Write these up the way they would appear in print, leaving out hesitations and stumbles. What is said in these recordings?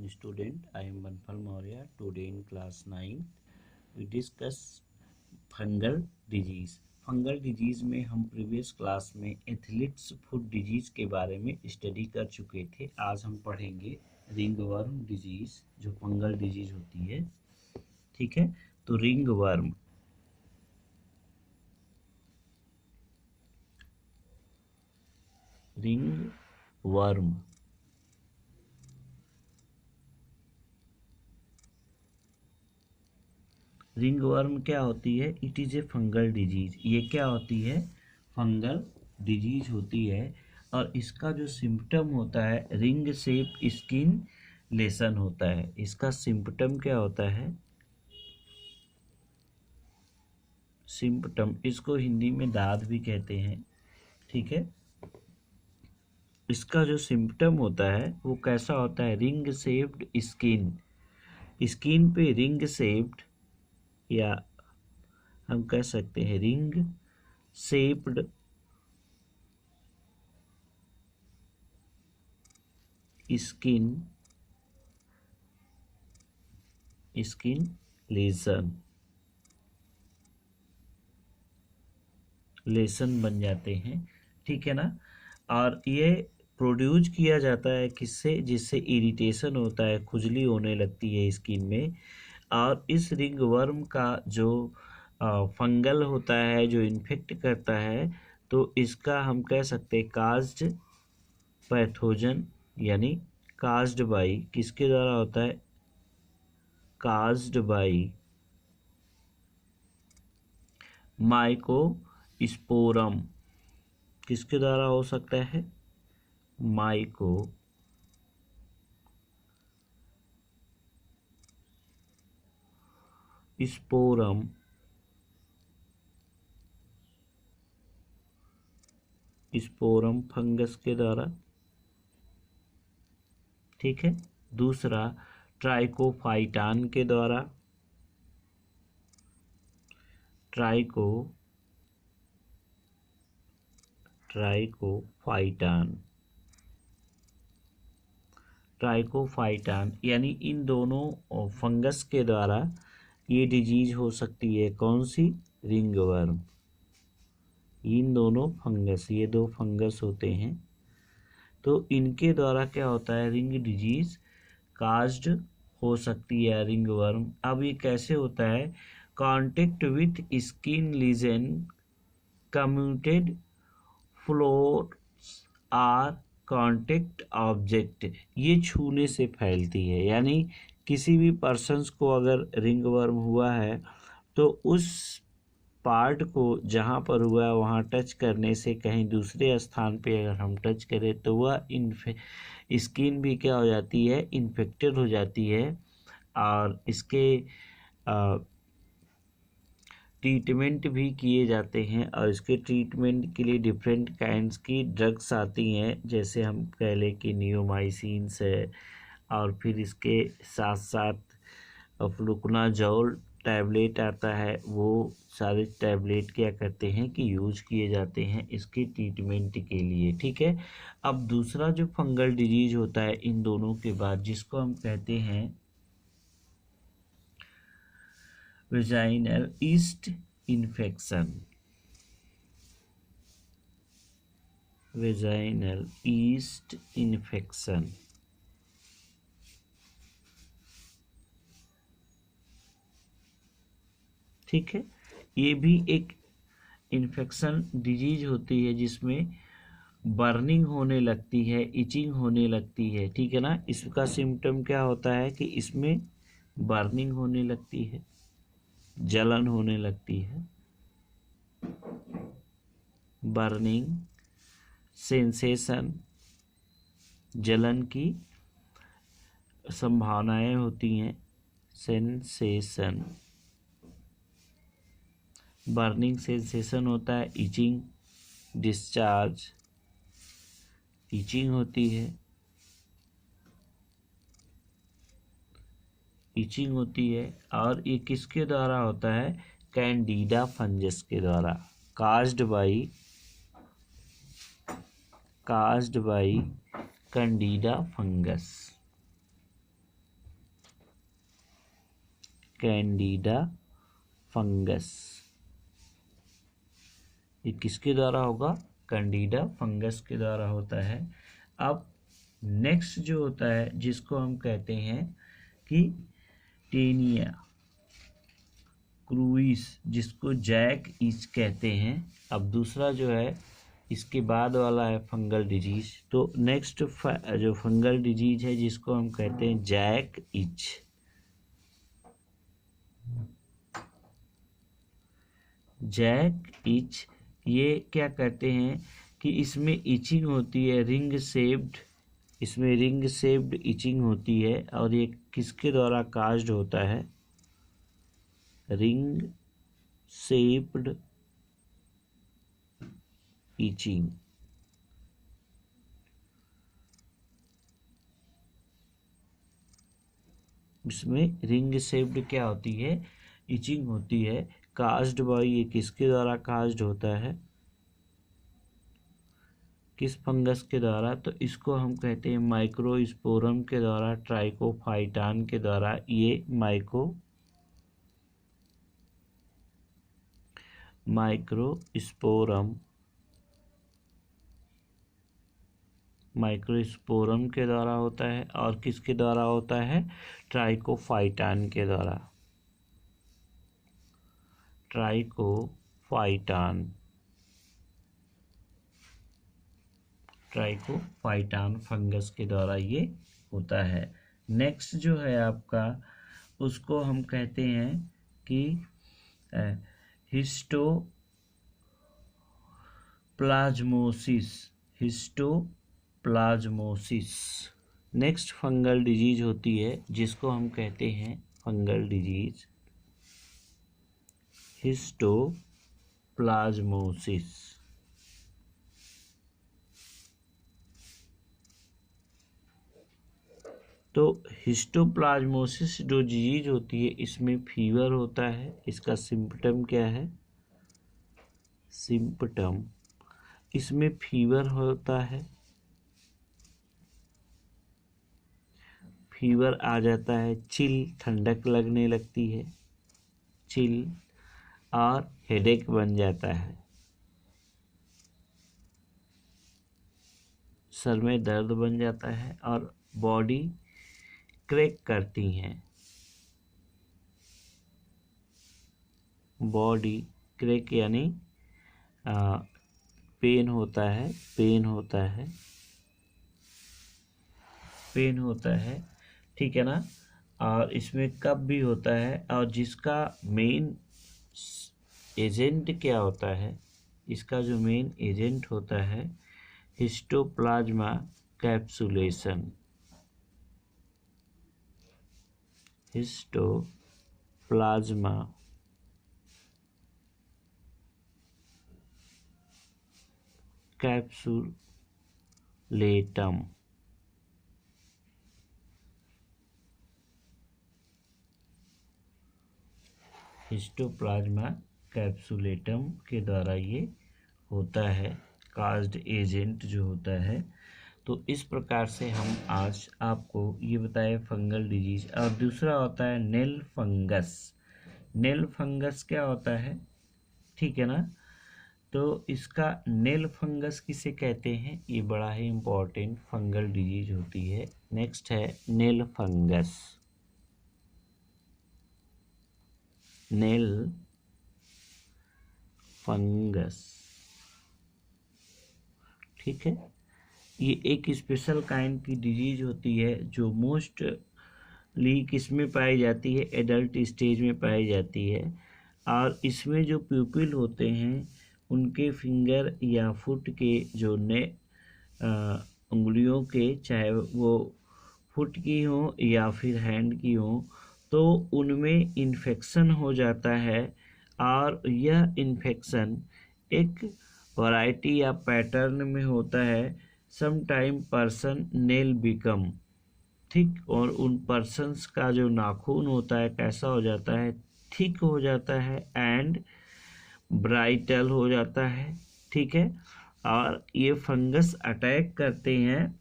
student. I am Banpal Maurya. Today in class 9 we discuss fungal disease. Fungal disease में हम previous class में athletes foot disease के बारे में study कर चुके थे। आज हम पढ़ेंगे रिंगवर्म डिजीज जो फंगल डिजीज होती है। ठीक है, तो रिंगवर्म रिंगवर्म क्या होती है? It is a fungal disease. ये क्या होती है? फंगल डिजीज होती है। और इसका जो सिम्पटम होता है रिंग शेप स्किन लेसन होता है। इसका सिम्पटम क्या होता है? सिम्पटम, इसको हिंदी में दाद भी कहते हैं। ठीक है, इसका जो सिम्पटम होता है वो कैसा होता है? रिंग शेप्ड स्किन, स्किन पे रिंग शेप्ड, या हम कह सकते हैं रिंग शेप्ड स्किन लेसन बन जाते हैं। ठीक है ना। और ये प्रोड्यूस किया जाता है किससे? जिससे इरिटेशन होता है, खुजली होने लगती है स्किन में। और इस रिंगवर्म का जो फंगल होता है जो इन्फेक्ट करता है, तो इसका हम कह सकते हैं काज्ड पैथोजन, यानी काज्ड बाई, किसके द्वारा होता है? Caused by Microsporum. किसके द्वारा हो सकता है? स्पोरम फंगस के द्वारा। ठीक है। दूसरा ट्राइकोफाइटान के द्वारा। ट्राइकोफाइटान यानी इन दोनों फंगस के द्वारा ये डिजीज हो सकती है। कौन सी? रिंगवर्म। इन दोनों फंगस, ये दो फंगस होते हैं, तो इनके द्वारा क्या होता है? रिंग डिजीज काज्ड हो सकती है रिंगवर्म। अब ये कैसे होता है? Contact with skin lesion commuted floors are contact object. ये छूने से फैलती है, यानी किसी भी पर्सन्स को अगर रिंगवर्म हुआ है तो उस पार्ट को जहाँ पर हुआ है वहाँ टच करने से कहीं दूसरे स्थान पे अगर हम टच करें तो वह स्किन भी क्या हो जाती है? इन्फेक्टेड हो जाती है। और इसके ट्रीटमेंट भी किए जाते हैं, और इसके ट्रीटमेंट के लिए डिफरेंट काइंड्स की ड्रग्स आती हैं, जैसे हम कह लें कि नियोमाइसिन्स है, और फिर इसके साथ साथ फ्लुकनाजोल टैबलेट आता है। वो सारे टैबलेट क्या करते हैं कि यूज किए जाते हैं इसके ट्रीटमेंट के लिए। ठीक है। अब दूसरा जो फंगल डिजीज होता है इन दोनों के बाद, जिसको हम कहते हैं वेजाइनल ईस्ट इन्फेक्शन। ठीक है, ये भी एक इन्फेक्शन डिजीज होती है जिसमें बर्निंग होने लगती है, इचिंग होने लगती है। ठीक है ना। इसका सिम्टम क्या होता है कि इसमें बर्निंग होने लगती है, जलन होने लगती है, बर्निंग सेंसेशन, जलन की संभावनाएं होती हैं, सेंसेशन, बर्निंग सेंसेशन होता है, इचिंग, डिस्चार्ज, इचिंग होती है, और ये किसके द्वारा होता है? कैंडिडा फंगस के द्वारा, caused by Candida fungus. Candida fungus. ये किसके द्वारा होगा? कैंडिडा फंगस के द्वारा होता है। अब नेक्स्ट जो होता है जिसको हम कहते हैं कि टेनिया क्रूइस, जिसको जैक इच कहते हैं। अब दूसरा जो है इसके बाद वाला है फंगल डिजीज। तो नेक्स्ट जो फंगल डिजीज है जिसको हम कहते हैं जैक इच। जैक इच, ये क्या कहते हैं कि इसमें इचिंग होती है रिंग शेप्ड, इसमें रिंग शेप्ड इचिंग होती है और ये किसके द्वारा काज्ड होता है? Ring shaped itching. इसमें रिंग शेप्ड क्या होती है? इचिंग होती है। काज्ड बाय, ये किसके द्वारा काज्ड होता है? किस फंगस के द्वारा? तो इसको हम कहते हैं माइक्रोस्पोरम के द्वारा, ट्राइकोफाइटान के द्वारा। ये माइक्रोस्पोरम के द्वारा होता है। और किसके द्वारा होता है? ट्राइकोफाइटान के द्वारा। ट्राइकोफाइटान फंगस के द्वारा ये होता है। नेक्स्ट जो है आपका, उसको हम कहते हैं कि हिस्टोप्लाज्मोसिस। नेक्स्ट फंगल डिजीज होती है जिसको हम कहते हैं फंगल डिजीज हिस्टोप्लाज्मोसिस। तो हिस्टोप्लाज्मोसिस जो डिजीज होती है इसमें फीवर होता है। इसका सिम्पटम क्या है? सिम्पटम, इसमें फीवर होता है, फीवर आ जाता है, चिल, ठंडक लगने लगती है, चिल, और हेडेक बन जाता है, सर में दर्द बन जाता है, और बॉडी क्रैक करती हैं। बॉडी क्रैक यानी पेन होता है, पेन होता है, ठीक है ना। और इसमें कफ भी होता है, और जिसका मेन एजेंट क्या होता है? इसका जो मेन एजेंट होता है histoplasma capsulation. Histoplasma capsulatum. Histoplasma capsulatum के द्वारा ये होता है, काज्ड एजेंट जो होता है। तो इस प्रकार से हम आज आपको ये बताए फंगल डिजीज। और दूसरा होता है नेल फंगस। नेल फंगस क्या होता है? ठीक है ना। तो इसका नेल फंगस किसे कहते हैं? ये बड़ा ही इम्पोर्टेंट फंगल डिजीज होती है। नेक्स्ट है नेल फंगस। नेल फंगस, ठीक है। ये एक स्पेशल काइंड की डिजीज होती है जो मोस्टली किसमें पाई जाती है? एडल्ट स्टेज में पाई जाती है। और इसमें जो प्यूपिल होते हैं उनके फिंगर या फुट के जो उंगलियों के, चाहे वो फुट की हो या फिर हैंड की हो, तो उनमें इन्फेक्शन हो जाता है। और यह इन्फेक्शन एक वैरायटी या पैटर्न में होता है। Sometime person nail become, ठीक, और उन पर्सन्स का जो नाखून होता है कैसा हो जाता है? थिक हो जाता है एंड ब्राइटल हो जाता है, ठीक है। और ये फंगस अटैक करते हैं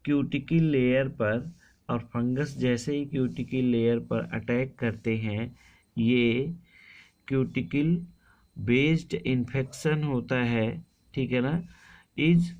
क्यूटिकल लेयर पर, और फंगस जैसे ही क्यूटिकल लेयर पर अटैक करते हैं, ये क्यूटिकल बेस्ड इन्फेक्शन होता है, ठीक है ना, is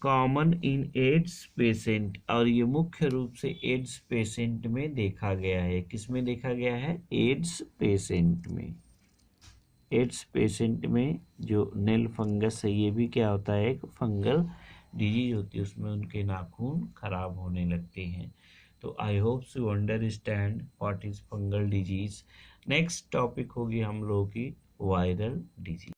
common in ads patient, और ये मुख्य रूप से एड्स पेशेंट में देखा गया है। किस में देखा गया है? एड्स पेशेंट में। एड्स पेशेंट में जो नेल फंगस है, ये भी क्या होता है? एक फंगल डिजीज होती है, उसमें उनके नाखून खराब होने लगते हैं। तो I hope you understand what is fungal disease. Next topic होगी हम लोगों की वायरल डिजीज।